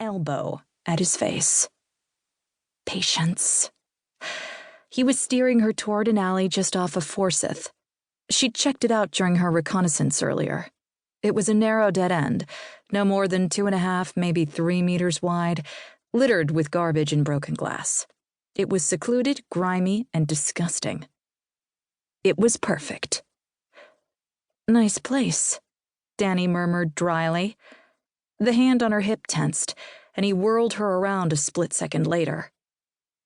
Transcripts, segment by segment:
smile bow at his face. Patience. He was steering her toward an alley just off of Forsyth. She'd checked it out during her reconnaissance earlier. It was a narrow dead end, no more than 2.5, maybe 3 meters wide, littered with garbage and broken glass. It was secluded, grimy, and disgusting. It was perfect. Nice place, Dani murmured dryly. The hand on her hip tensed, and he whirled her around a split second later.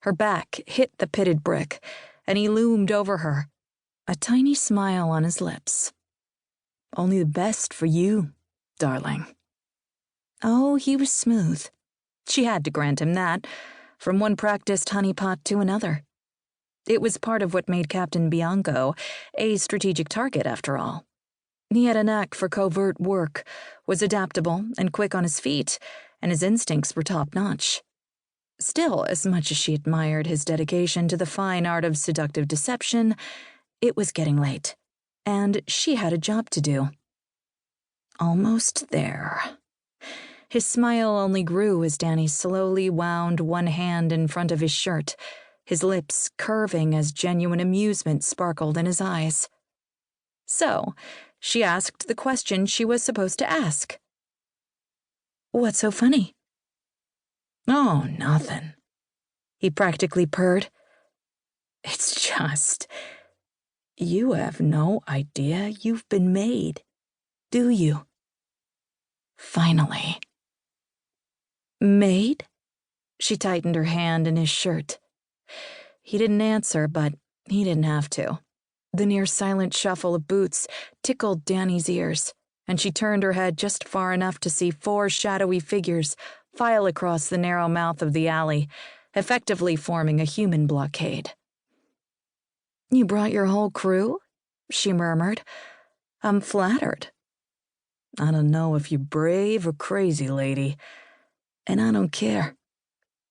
Her back hit the pitted brick, and he loomed over her, a tiny smile on his lips. Only the best for you, darling. Oh, he was smooth. She had to grant him that, from one practiced honeypot to another. It was part of what made Captain Bianco a strategic target, after all. He had a knack for covert work, was adaptable and quick on his feet, and his instincts were top-notch. Still, as much as she admired his dedication to the fine art of seductive deception, it was getting late, and she had a job to do. Almost there. His smile only grew as Dani slowly wound one hand in front of his shirt, his lips curving as genuine amusement sparkled in his eyes. So, she asked the question she was supposed to ask. What's so funny? Oh, nothing. He practically purred. It's just, you have no idea you've been made, do you? Finally. Made? She tightened her hand in his shirt. He didn't answer, but he didn't have to. The near-silent shuffle of boots tickled Dani's ears, and she turned her head just far enough to see 4 shadowy figures file across the narrow mouth of the alley, effectively forming a human blockade. You brought your whole crew? She murmured. I'm flattered. I don't know if you're brave or crazy, lady, and I don't care.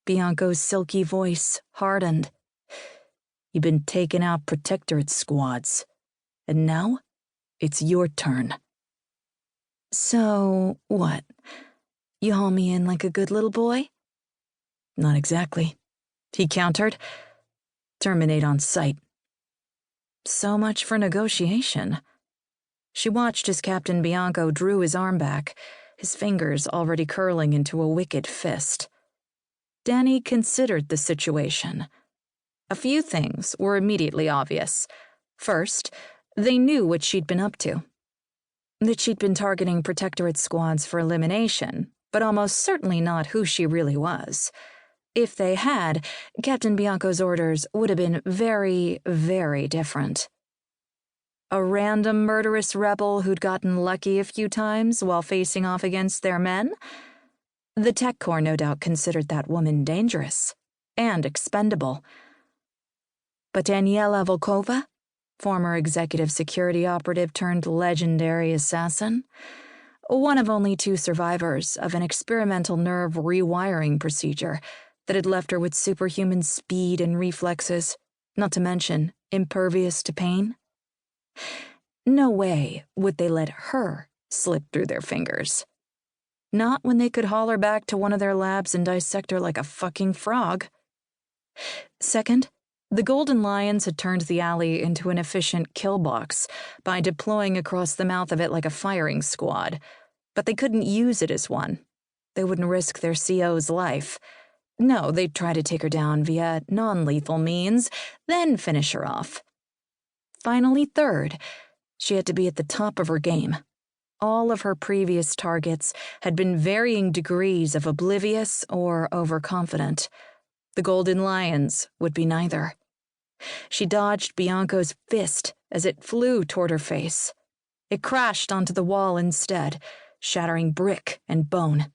Bianco's silky voice hardened. You've been taking out protectorate squads, and now it's your turn. So, what? You haul me in like a good little boy? Not exactly, he countered. Terminate on sight. So much for negotiation. She watched as Captain Bianco drew his arm back, his fingers already curling into a wicked fist. Dani considered the situation. A few things were immediately obvious. First, they knew what she'd been up to. That she'd been targeting protectorate squads for elimination, but almost certainly not who she really was. If they had, Captain Bianco's orders would have been very, very different. A random murderous rebel who'd gotten lucky a few times while facing off against their men? The TechCorps no doubt considered that woman dangerous and expendable. But Daniela Volkova, former executive security operative turned legendary assassin, one of only 2 survivors of an experimental nerve rewiring procedure that had left her with superhuman speed and reflexes, not to mention impervious to pain. No way would they let her slip through their fingers. Not when they could haul her back to one of their labs and dissect her like a fucking frog. Second, the Golden Lions had turned the alley into an efficient kill box by deploying across the mouth of it like a firing squad, but they couldn't use it as one. They wouldn't risk their CO's life. No, they'd try to take her down via non-lethal means, then finish her off. Finally, third, she had to be at the top of her game. All of her previous targets had been varying degrees of oblivious or overconfident. The Golden Lions would be neither. She dodged Bianco's fist as it flew toward her face. It crashed onto the wall instead, shattering brick and bone.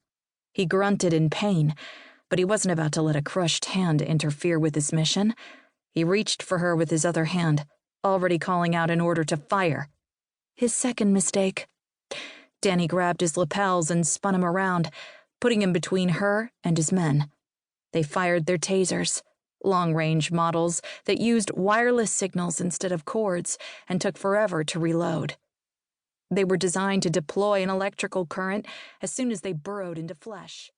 He grunted in pain, but he wasn't about to let a crushed hand interfere with his mission. He reached for her with his other hand, already calling out an order to fire. His second mistake. Dani grabbed his lapels and spun him around, putting him between her and his men. They fired their tasers, long-range models that used wireless signals instead of cords and took forever to reload. They were designed to deploy an electrical current as soon as they burrowed into flesh.